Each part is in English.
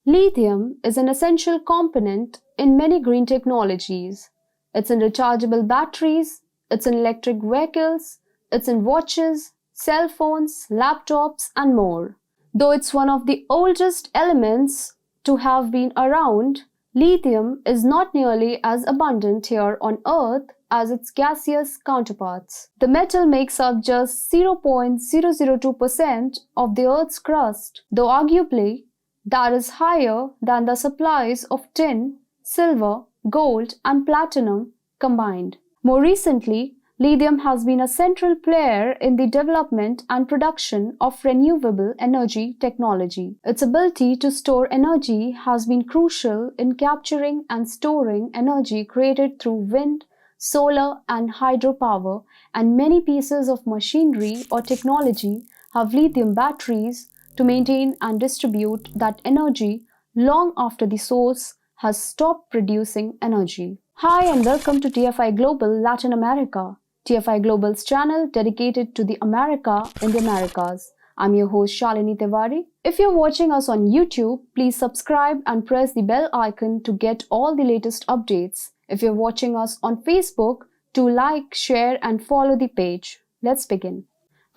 Lithium is an essential component in many green technologies. It's in rechargeable batteries, it's in electric vehicles, it's in watches, cell phones, laptops, and more. Though it's one of the oldest elements to have been around, lithium is not nearly as abundant here on Earth as its gaseous counterparts. The metal makes up just 0.002% of the Earth's crust, though arguably that is higher than the supplies of tin, silver, gold, and platinum combined. More recently, lithium has been a central player in the development and production of renewable energy technology. Its ability to store energy has been crucial in capturing and storing energy created through wind, solar, and hydropower, and many pieces of machinery or technology have lithium batteries to maintain and distribute that energy long after the source has stopped producing energy. Hi and welcome to TFIGlobal Latin America, TFIGlobal's channel dedicated to the America in the Americas. I'm your host Shalini Tiwari. If you're watching us on YouTube, please subscribe and press the bell icon to get all the latest updates. If you're watching us on Facebook, do like, share and follow the page. Let's begin.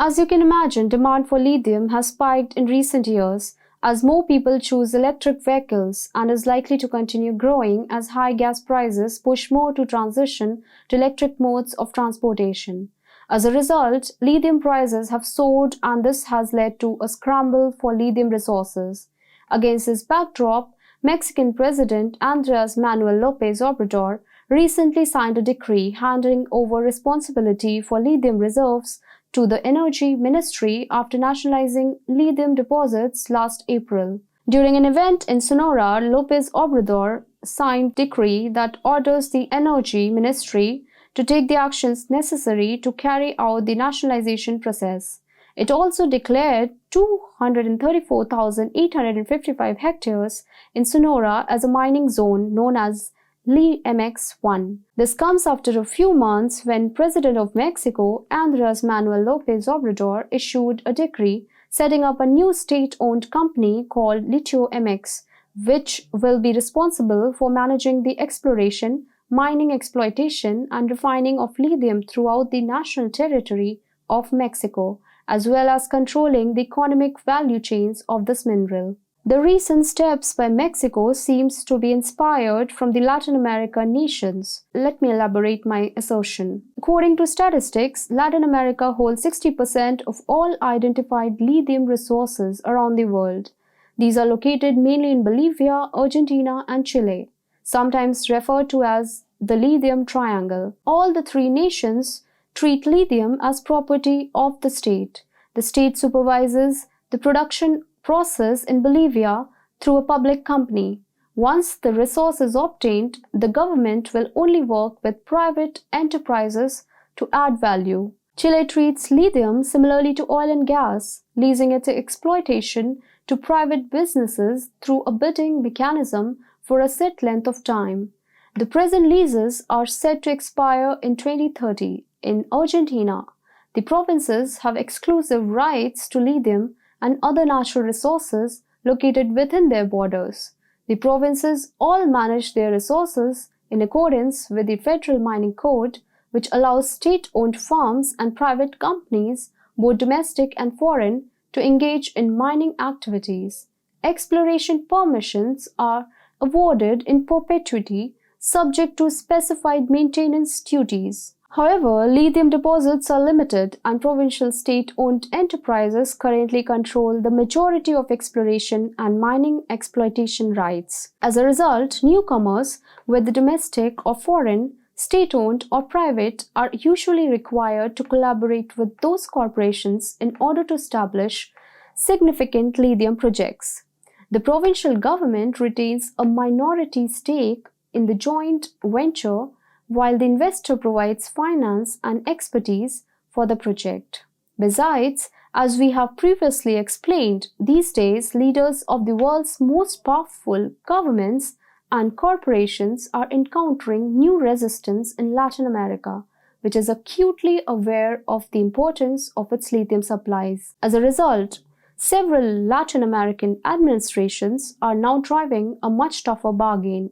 As you can imagine, demand for lithium has spiked in recent years as more people choose electric vehicles and is likely to continue growing as high gas prices push more to transition to electric modes of transportation. As a result, lithium prices have soared and this has led to a scramble for lithium resources. Against this backdrop, Mexican President Andrés Manuel Lopez Obrador recently signed a decree handing over responsibility for lithium reserves to the Energy Ministry after nationalizing lithium deposits last April. During an event in Sonora, Lopez Obrador signed a decree that orders the Energy Ministry to take the actions necessary to carry out the nationalization process. It also declared 234,855 hectares in Sonora as a mining zone known as LitioMx 1. This comes after a few months when President of Mexico, Andrés Manuel Lopez Obrador, issued a decree setting up a new state-owned company called LitioMx, which will be responsible for managing the exploration, mining, exploitation, and refining of lithium throughout the national territory of Mexico, as well as controlling the economic value chains of this mineral. The recent steps by Mexico seems to be inspired from the Latin American nations. Let me elaborate my assertion. According to statistics, Latin America holds 60% of all identified lithium resources around the world. These are located mainly in Bolivia, Argentina, and Chile, sometimes referred to as the Lithium Triangle. All the three nations treat lithium as property of the state. The state supervises the production process in Bolivia through a public company. Once the resource is obtained, the government will only work with private enterprises to add value. Chile treats lithium similarly to oil and gas, leasing its exploitation to private businesses through a bidding mechanism for a set length of time. The present leases are set to expire in 2030. In Argentina, the provinces have exclusive rights to lithium and other natural resources located within their borders. The provinces all manage their resources in accordance with the Federal Mining Code, which allows state-owned firms and private companies, both domestic and foreign, to engage in mining activities. Exploration permissions are awarded in perpetuity, subject to specified maintenance duties. However, lithium deposits are limited and provincial state-owned enterprises currently control the majority of exploration and mining exploitation rights. As a result, newcomers, whether domestic or foreign, state-owned or private, are usually required to collaborate with those corporations in order to establish significant lithium projects. The provincial government retains a minority stake in the joint venture, while the investor provides finance and expertise for the project. Besides, as we have previously explained, these days leaders of the world's most powerful governments and corporations are encountering new resistance in Latin America, which is acutely aware of the importance of its lithium supplies. As a result, Several Latin American administrations are now driving a much tougher bargain.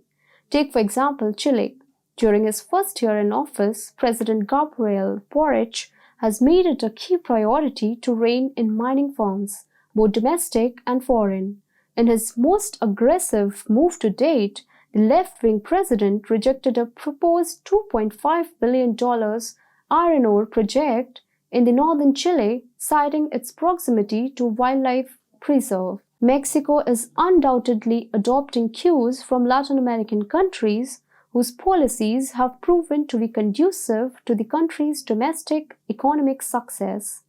Take, for example, Chile. During his first year in office, President Gabriel Boric has made it a key priority to rein in mining firms, both domestic and foreign. In his most aggressive move to date, the left-wing president rejected a proposed $2.5 billion iron ore project in the northern Chile, citing its proximity to wildlife preserve. Mexico is undoubtedly adopting cues from Latin American countries whose policies have proven to be conducive to the country's domestic economic success.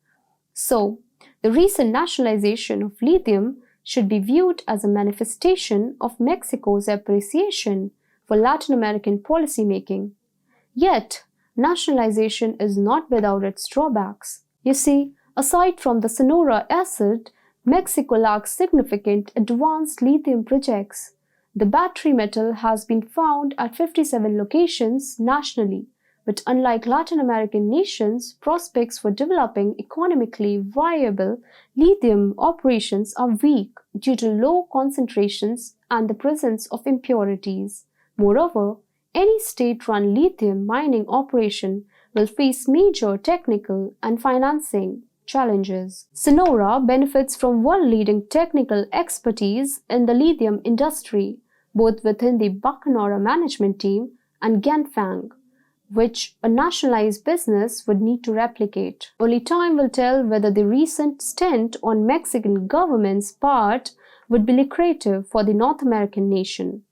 So, the recent nationalization of lithium should be viewed as a manifestation of Mexico's appreciation for Latin American policymaking. Yet, nationalization is not without its drawbacks. You see, aside from the Sonora asset, Mexico lacks significant advanced lithium projects. The battery metal has been found at 57 locations nationally, but unlike Latin American nations, prospects for developing economically viable lithium operations are weak due to low concentrations and the presence of impurities. Moreover, any state-run lithium mining operation will face major technical and financing challenges. Sonora benefits from world-leading technical expertise in the lithium industry, both within the Bacanora management team and Ganfang, which a nationalized business would need to replicate. Only time will tell whether the recent stint on Mexican government's part would be lucrative for the North American nation.